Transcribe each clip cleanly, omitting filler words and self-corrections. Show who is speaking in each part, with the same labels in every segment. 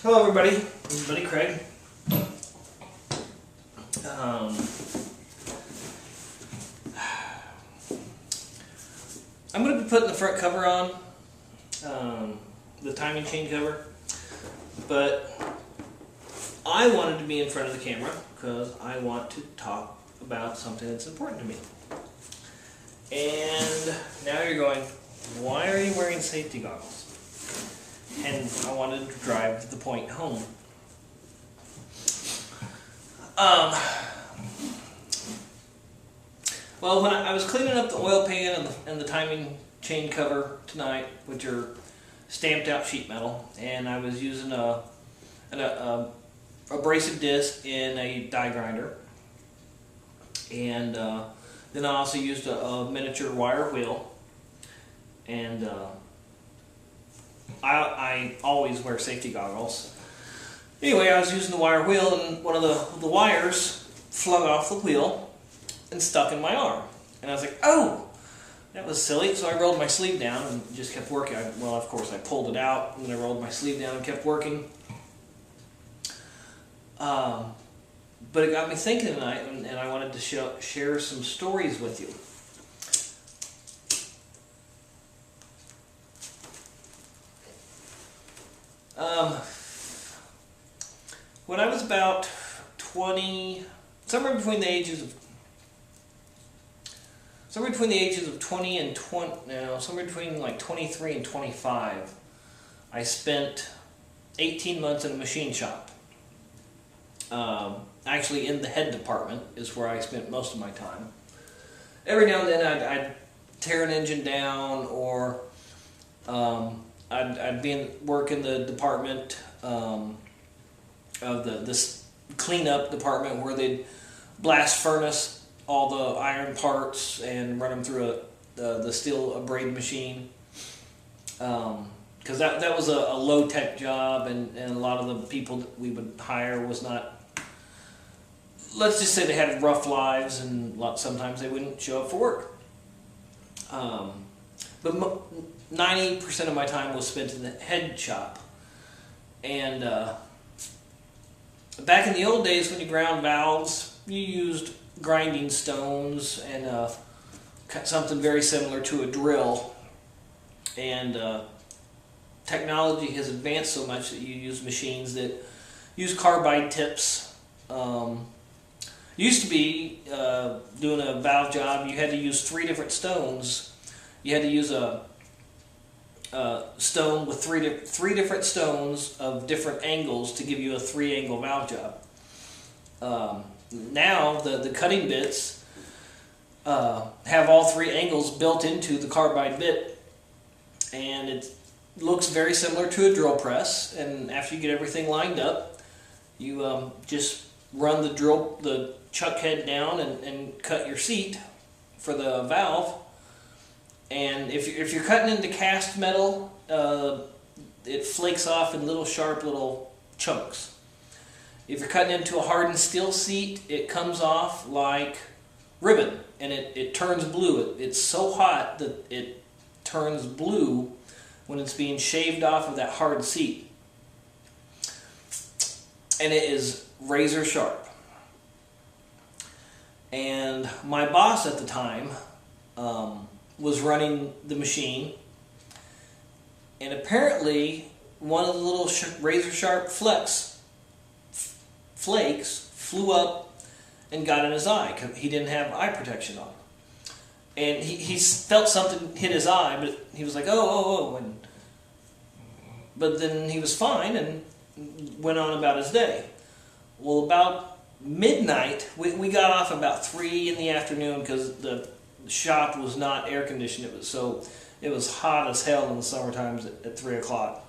Speaker 1: Hello everybody, this is Buddy Craig. I'm going to be putting the front cover on, the timing chain cover, but I wanted to be in front of the camera because I want to talk about something that's important to me. And now you're going, why are you wearing safety goggles? And I wanted to drive the point home. Well, when I was cleaning up the oil pan and the timing chain cover tonight, which are stamped out sheet metal, and I was using an abrasive disc in a die grinder, and then I also used a miniature wire wheel, and I always wear safety goggles. Anyway, I was using the wire wheel, and one of the wires flung off the wheel and stuck in my arm. And I was like, oh, that was silly. So I rolled my sleeve down and just kept working. Well, of course, I pulled it out, and then I rolled my sleeve down and kept working. But it got me thinking tonight, and I wanted to share some stories with you. When I was about 20, somewhere between the ages of 20 and 20, no, somewhere between like 23 and 25, I spent 18 months in a machine shop. Actually, in the head department is where I spent most of my time. Every now and then, I'd tear an engine down, or I'd work in the department of this cleanup department where they'd blast furnace all the iron parts and run them through the steel abrade machine. Because that was a low-tech job, and a lot of the people that we would hire was not, let's just say they had rough lives, and sometimes they wouldn't show up for work. But 90% of my time was spent in the head shop. And back in the old days, when you ground valves, you used grinding stones and something very similar to a drill. And technology has advanced so much that you use machines that use carbide tips. Used to be, doing a valve job, you had to use 3 different stones. You had to use a stone with three different stones of different angles to give you a 3-angle valve job. Now the cutting bits have all 3 angles built into the carbide bit, and it looks very similar to a drill press. And after you get everything lined up, you just run the chuck head down and cut your seat for the valve. And if you're cutting into cast metal, it flakes off in little sharp little chunks. If you're cutting into a hardened steel seat, it comes off like ribbon, and it turns blue. It's so hot that it turns blue when it's being shaved off of that hard seat. And it is razor sharp. And my boss at the time was running the machine, and apparently one of the little razor sharp flakes flew up and got in his eye because he didn't have eye protection on. And he felt something hit his eye, but he was like, oh, but then he was fine and went on about his day. Well, about midnight, we got off about 3 in the afternoon because the shop was not air conditioned. It was hot as hell in the summer times at 3 o'clock.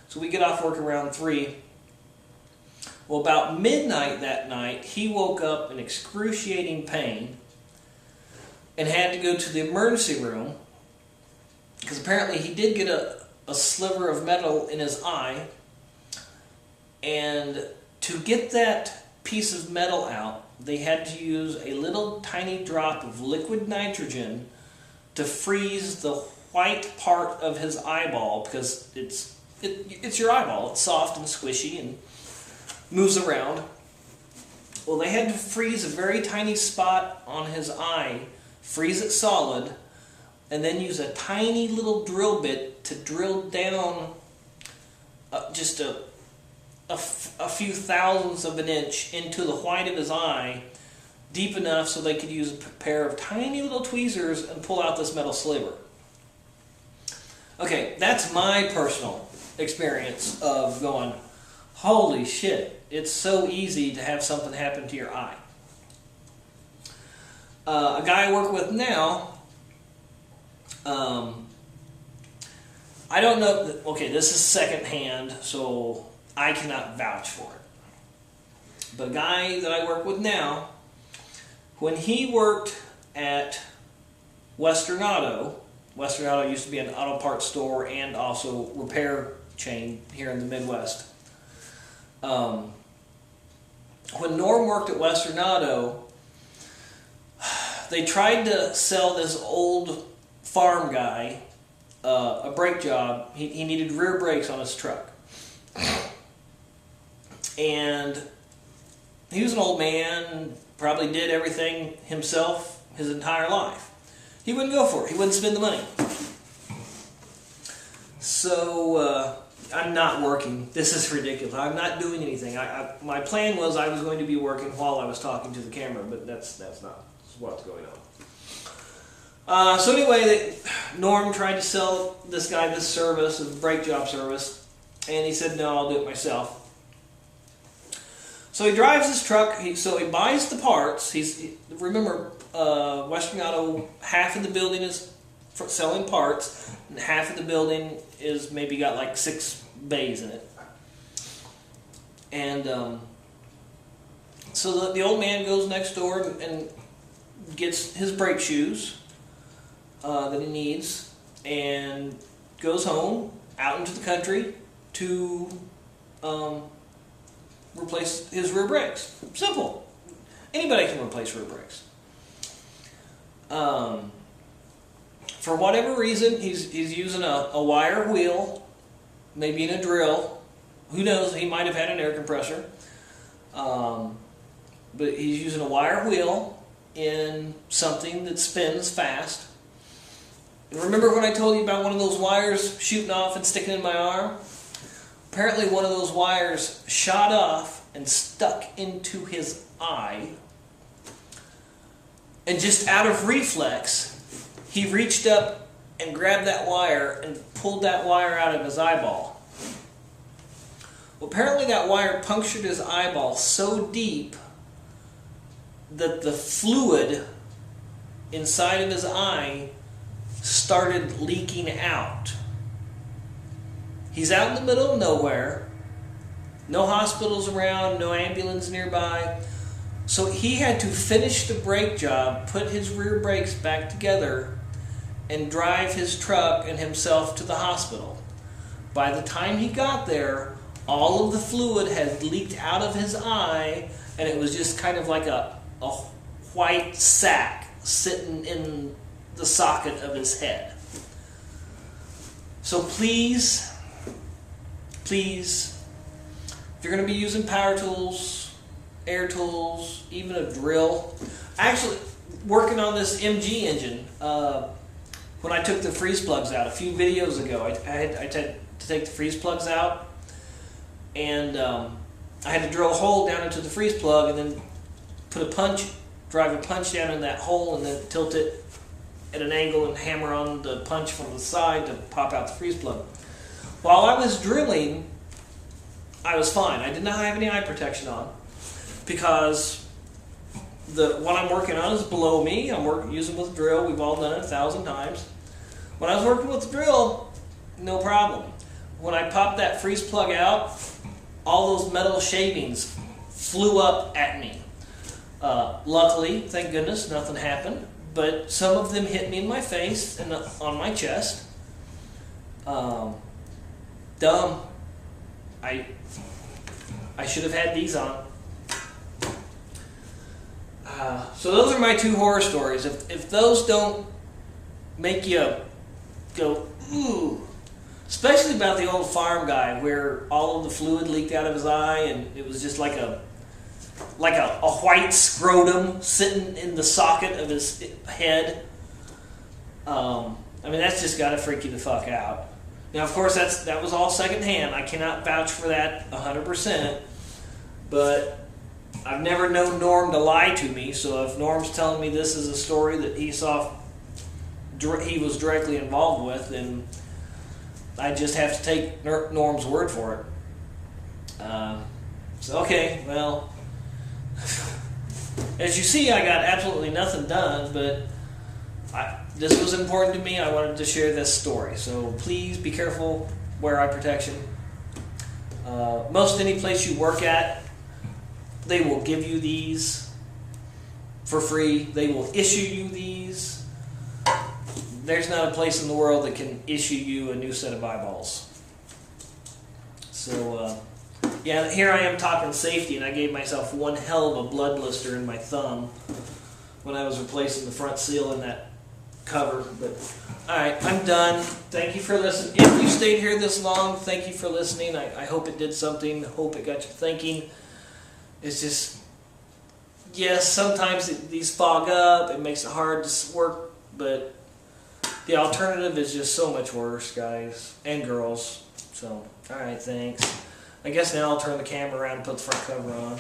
Speaker 1: So we get off work around 3. Well, about midnight that night, he woke up in excruciating pain and had to go to the emergency room because apparently he did get a sliver of metal in his eye, and to get that piece of metal out, they had to use a little tiny drop of liquid nitrogen to freeze the white part of his eyeball, because it's it's your eyeball. It's soft and squishy and moves around. Well, they had to freeze a very tiny spot on his eye, freeze it solid, and then use a tiny little drill bit to drill down just a few thousandths of an inch into the white of his eye, deep enough so they could use a pair of tiny little tweezers and pull out this metal sliver. Okay, that's my personal experience of going, holy shit, it's so easy to have something happen to your eye. A guy I work with now, I don't know, okay, this is secondhand, so I cannot vouch for it. But a guy that I work with now, when he worked at Western Auto used to be an auto parts store and also repair chain here in the Midwest. When Norm worked at Western Auto, they tried to sell this old farm guy a brake job. He needed rear brakes on his truck. And he was an old man, probably did everything himself his entire life. He wouldn't go for it. He wouldn't spend the money. So I'm not working. This is ridiculous. I'm not doing anything. My plan was I was going to be working while I was talking to the camera, but that's not what's going on. So anyway, Norm tried to sell this guy this service, a brake job service, and he said, no, I'll do it myself. So he drives his truck, so he buys the parts. Remember, Western Auto, half of the building is for selling parts, and half of the building is maybe got like 6 bays in it. And so the old man goes next door and gets his brake shoes that he needs, and goes home, out into the country, to replace his rear brakes. Simple. Anybody can replace rear brakes. For whatever reason, he's using a wire wheel, maybe in a drill. Who knows? He might have had an air compressor. But he's using a wire wheel in something that spins fast. And remember when I told you about one of those wires shooting off and sticking in my arm? Apparently one of those wires shot off and stuck into his eye. And just out of reflex, he reached up and grabbed that wire and pulled that wire out of his eyeball. Well, apparently that wire punctured his eyeball so deep that the fluid inside of his eye started leaking out. He's out in the middle of nowhere, no hospitals around, no ambulance nearby. So he had to finish the brake job, put his rear brakes back together, and drive his truck and himself to the hospital. By the time he got there, all of the fluid had leaked out of his eye, and it was just kind of like a white sack sitting in the socket of his head. So please, if you're going to be using power tools, air tools, even a drill. Actually, working on this MG engine, when I took the freeze plugs out a few videos ago, I had to take the freeze plugs out, and I had to drill a hole down into the freeze plug and then drive a punch down in that hole and then tilt it at an angle and hammer on the punch from the side to pop out the freeze plug. While I was drilling, I was fine. I did not have any eye protection on because what I'm working on is below me. I'm using with a drill. We've all done it 1,000 times. When I was working with the drill, no problem. When I popped that freeze plug out, all those metal shavings flew up at me. Luckily, thank goodness, nothing happened. But some of them hit me in my face and on my chest. Dumb. I should have had these on. So those are my 2 horror stories. If those don't make you go, ooh, Especially about the old farm guy where all of the fluid leaked out of his eye and it was just like a white scrotum sitting in the socket of his head. I mean, that's just got to freak you the fuck out. Now, of course, that was all secondhand. I cannot vouch for that 100%, but I've never known Norm to lie to me, so if Norm's telling me this is a story that he was directly involved with, then I just have to take Norm's word for it. So, okay, well, as you see, I got absolutely nothing done, but this was important to me. I wanted to share this story. So please be careful, wear eye protection. Most any place you work at, they will give you these for free. They will issue you these. There's not a place in the world that can issue you a new set of eyeballs. So, yeah, here I am talking safety, and I gave myself one hell of a blood blister in my thumb when I was replacing the front seal in that cover. But alright, I'm done. Thank you for listening. If you stayed here this long, thank you for listening. I hope it did something. I hope it got you thinking. It's just, yes, sometimes these fog up. It makes it hard to work, but the alternative is just so much worse, guys and girls. So, alright, thanks. I guess now I'll turn the camera around and put the front cover on.